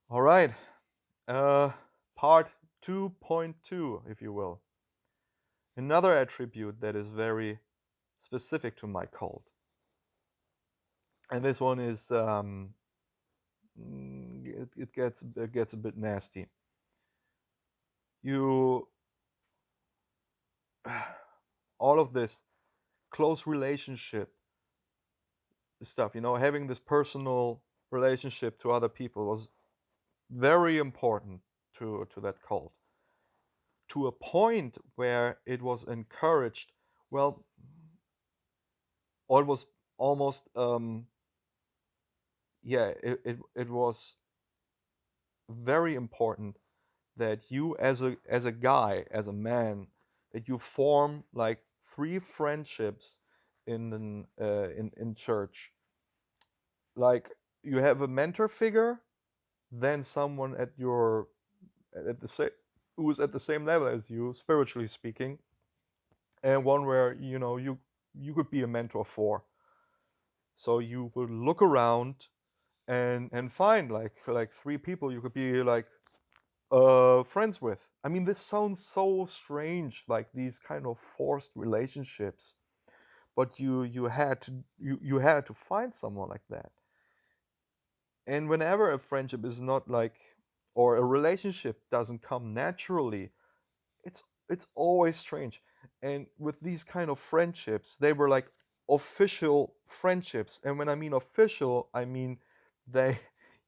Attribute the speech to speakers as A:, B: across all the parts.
A: All right. Uh, Part 2.2, if you will. Another attribute that is very specific to my cult. And this one is it gets a bit nasty. You all of this close relationship stuff, having this personal relationship to other people was very important to that cult, to a point where it was encouraged. Well, or it was almost yeah, it was very important that you, as a guy, as a man, that you form like three friendships in church. Like, you have a mentor figure, then someone at the same who is at the same level as you, spiritually speaking, and one where you could be a mentor for. So you would look around and find like three people you could be like friends with. I mean, this sounds so strange, like these kind of forced relationships, but you had to find someone like that. And whenever a friendship is not like, or a relationship doesn't come naturally, it's always strange. And with these kind of friendships, they were like official friendships. And when I mean official, I mean they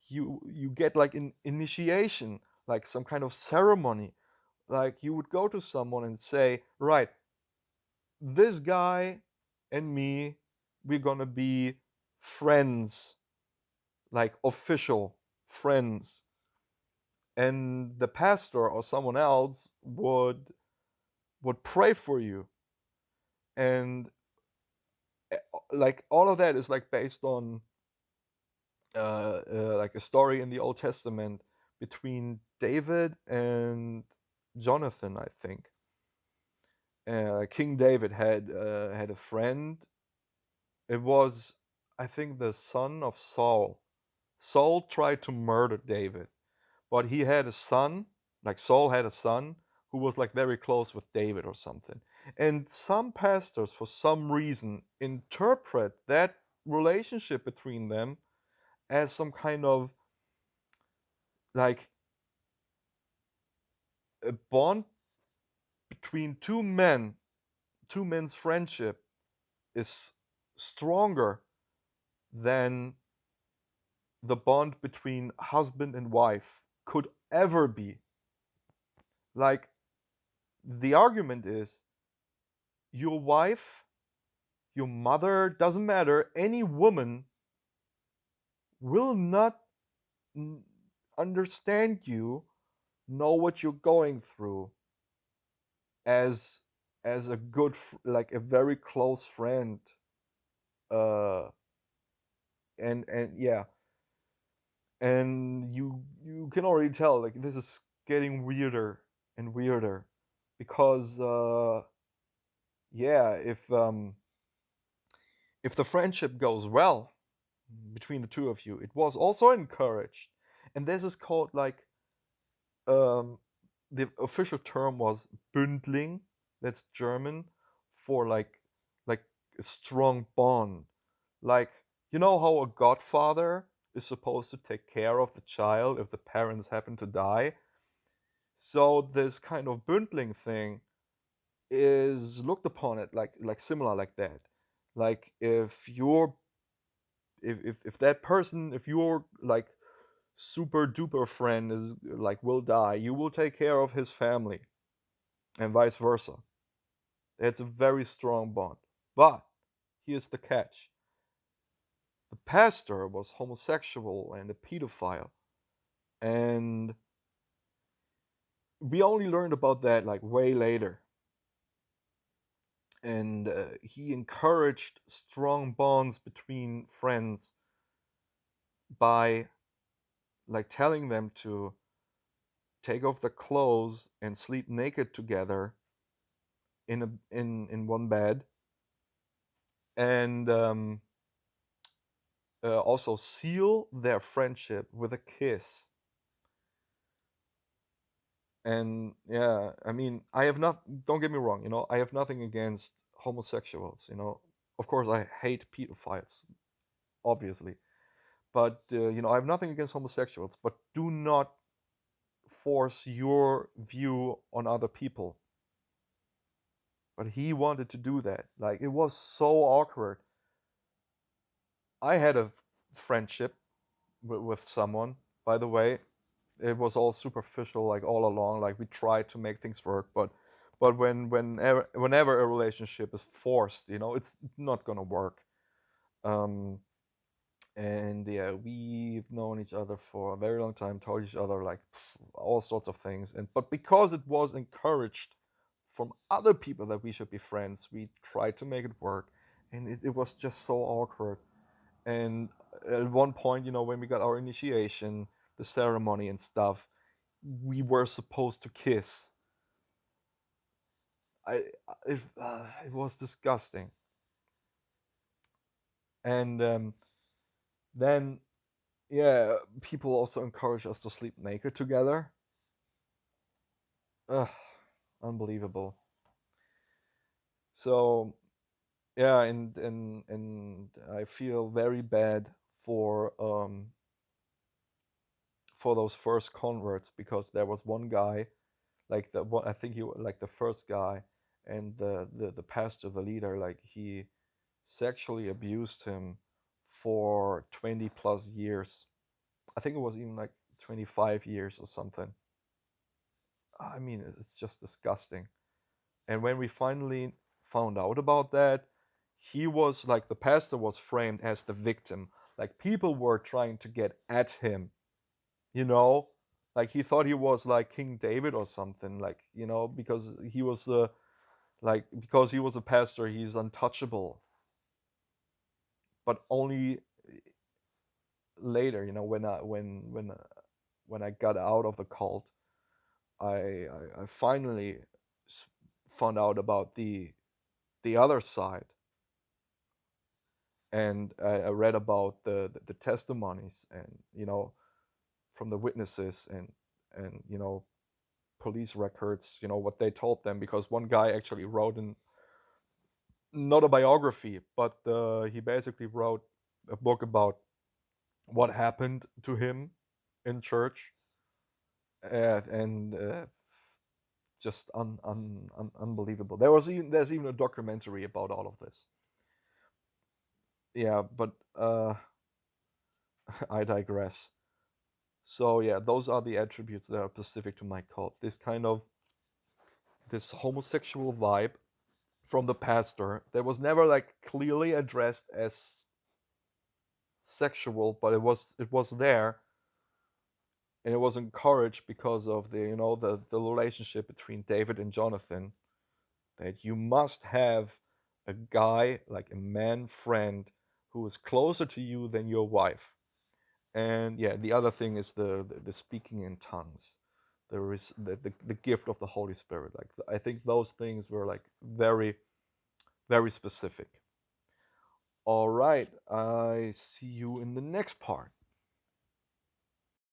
A: you get like an initiation, like some kind of ceremony. Like, you would go to someone and say, right, this guy and me, we're gonna be friends, like official friends. And the pastor or someone else would pray for you. And like all of that is like based on like a story in the Old Testament between David and Jonathan, I think. King David had a friend. It was, I think, the son of Saul. Saul tried to murder David, but he had a son, like Saul had a son who was like very close with David or something. And some pastors, for some reason, interpret that relationship between them as some kind of like a bond between two men's friendship is stronger than the bond between husband and wife could ever be. Like, the argument is, your wife, your mother, doesn't matter, any woman will not understand you, know what you're going through, as a good like a very close friend. uh and yeah, and you can already tell, like, this is getting weirder and weirder, because yeah, if the friendship goes well between the two of you, it was also encouraged. And this is called like, um the official term was Bündling. That's German for like a strong bond. Like, how a godfather is supposed to take care of the child if the parents happen to die. So this kind of Bündling thing is looked upon it like similar like that. Like, if that person, if your like super duper friend is like will die, you will take care of his family, and vice versa. It's a very strong bond. But here's the catch: the pastor was homosexual and a pedophile, and we only learned about that like way later. And he encouraged strong bonds between friends by like telling them to take off their clothes and sleep naked together in one bed, and also seal their friendship with a kiss. And yeah, I mean, I have not, don't get me wrong, I have nothing against homosexuals, of course I hate pedophiles, obviously, but I have nothing against homosexuals, but do not force your view on other people. But he wanted to do that, like, it was so awkward. I had a friendship with someone, by the way. It was all superficial, like, all along, like, we tried to make things work, but whenever a relationship is forced, it's not gonna work. um and yeah, we've known each other for a very long time, told each other, like, all sorts of things, and but because it was encouraged from other people that we should be friends, we tried to make it work, and it was just so awkward. And at one point, when we got our initiation, the ceremony and stuff, we were supposed to kiss. It was disgusting. And then, yeah, people also encourage us to sleep naked together. Ugh, unbelievable. So yeah, and I feel very bad for those first converts, because there was one guy, like the one, I think he like the first guy, and the pastor, the leader, like, he sexually abused him for 20 plus years. I think it was even like 25 years or something. I mean, it's just disgusting. And when we finally found out about that, he was like, the pastor was framed as the victim. Like, people were trying to get at him, you know? Like, he thought he was like King David or something, like, because he was because he was a pastor, he's untouchable. But only later, when I got out of the cult, I finally found out about the other side, and I read about the testimonies, and from the witnesses, and police records, what they told them, because one guy actually wrote an not a biography, but he basically wrote a book about what happened to him in church, and just unbelievable. There's even a documentary about all of this. Yeah, but I digress. So yeah, those are the attributes that are specific to my cult. This homosexual vibe from the pastor that was never like clearly addressed as sexual, but it was there, and it was encouraged because of the relationship between David and Jonathan, that you must have a guy, like a man friend, who is closer to you than your wife. And yeah, the other thing is the speaking in tongues. There is the gift of the Holy Spirit. Like, I think those things were like very, very specific. All right, I see you in the next part.